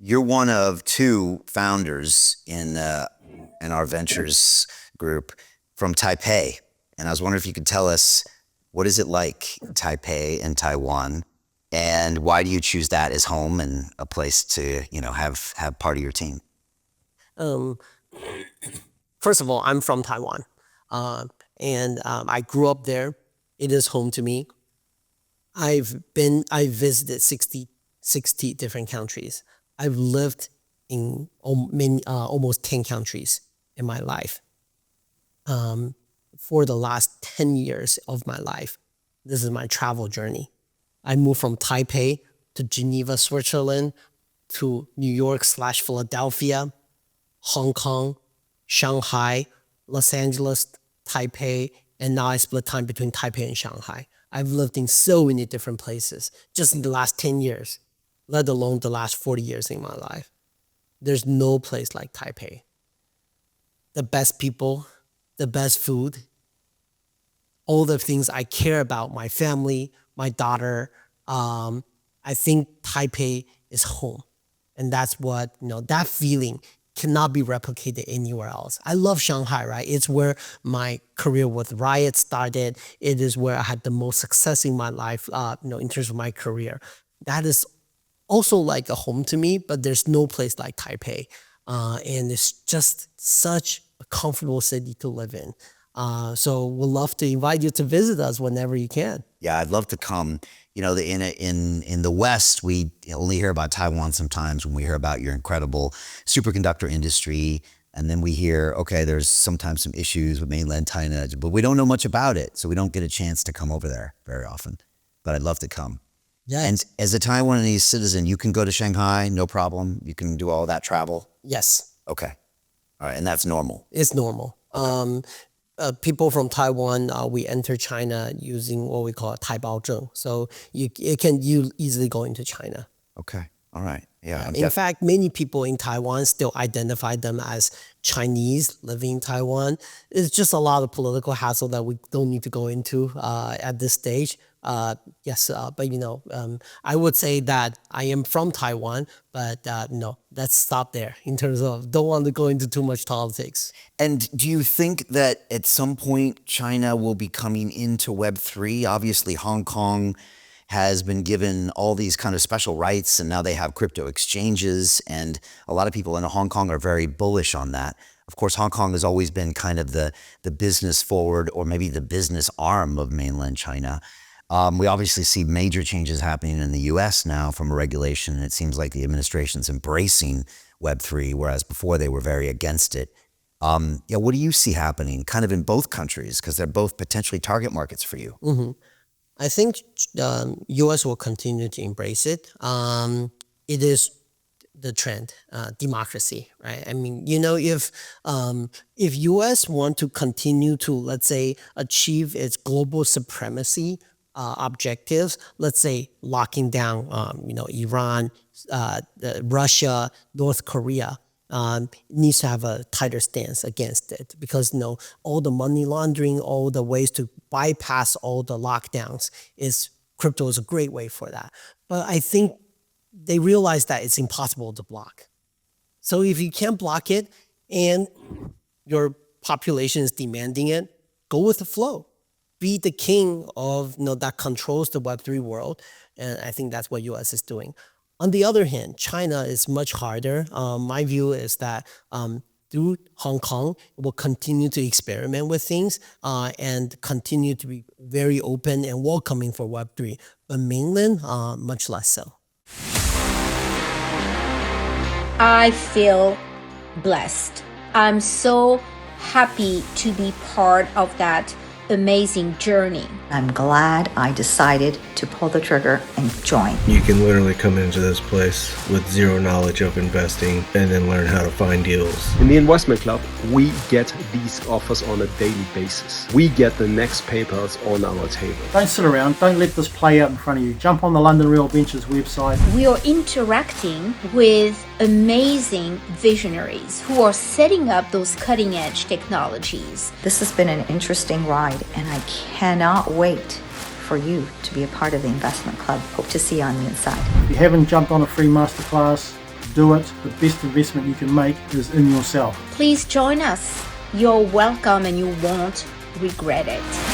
You're one of two founders in our ventures group from Taipei. And I was wondering if you could tell us, what is it like in Taipei and Taiwan? And why do you choose that as home and a place to, have part of your team? First of all, I'm from Taiwan, and I grew up there. It is home to me. I visited 60 different countries. I've lived in almost 10 countries in my life. For the last 10 years of my life, this is my travel journey. I moved from Taipei to Geneva, Switzerland, to New York/Philadelphia, Hong Kong, Shanghai, Los Angeles, Taipei, and now I split time between Taipei and Shanghai. I've lived in so many different places just in the last 10 years, let alone the last 40 years in my life. There's no place like Taipei. The best people, the best food, all the things I care about, my family, my daughter. I think Taipei is home. And that's what, that feeling cannot be replicated anywhere else. I love Shanghai, right? It's where my career with Riot started. It is where I had the most success in my life, in terms of my career. That is also like a home to me, but there's no place like Taipei. And it's just such a comfortable city to live in. So we'd love to invite you to visit us whenever you can. Yeah, I'd love to come. In the West, we only hear about Taiwan sometimes when we hear about your incredible superconductor industry. And then we hear, okay, there's sometimes some issues with mainland China, but we don't know much about it. So we don't get a chance to come over there very often. But I'd love to come. Yes. And as a Taiwanese citizen, you can go to Shanghai, no problem. You can do all that travel. Yes. Okay. All right. And that's normal. It's normal. Okay. People from Taiwan, we enter China using what we call a Taibaozheng. So you easily go into China. Okay. All right. Yeah. In fact, many people in Taiwan still identify them as Chinese living in Taiwan. It's just a lot of political hassle that we don't need to go into at this stage. Yes, but I would say that I am from Taiwan, but no, let's stop there in terms of don't want to go into too much politics. And do you think that at some point China will be coming into Web3? Obviously, Hong Kong has been given all these kind of special rights, and now they have crypto exchanges, and a lot of people in Hong Kong are very bullish on that. Of course, Hong Kong has always been kind of the business forward, or maybe the business arm of mainland China. We obviously see major changes happening in the US now from a regulation, and it seems like the administration's embracing Web3, whereas before they were very against it. What do you see happening kind of in both countries? Because they're both potentially target markets for you. Mm-hmm. I think US will continue to embrace it. It is the trend, democracy, right? I mean, if US want to continue to, let's say, achieve its global supremacy objectives, let's say locking down, Iran, Russia, North Korea, needs to have a tighter stance against it, because all the money laundering, all the ways to bypass all the lockdowns, crypto is a great way for that. But I think they realize that it's impossible to block. So if you can't block it and your population is demanding it, go with the flow. Be the king of that controls the Web3 world, and I think that's what US is doing. On the other hand, China is much harder. My view is that through Hong Kong, it will continue to experiment with things and continue to be very open and welcoming for Web3. But mainland, much less so. I feel blessed. I'm so happy to be part of that amazing journey. I'm glad I decided to pull the trigger and join. You can literally come into this place with zero knowledge of investing and then learn how to find deals. In the investment club, we get these offers on a daily basis. We get the next papers on our table. Don't sit around, don't let this play out in front of you. Jump on the London Real Ventures website. We are interacting with amazing visionaries who are setting up those cutting edge technologies. This has been an interesting ride, and I cannot wait for you to be a part of the investment club. Hope to see you on the inside. If you haven't jumped on a free masterclass, do it. The best investment you can make is in yourself. Please join us. You're welcome and you won't regret it.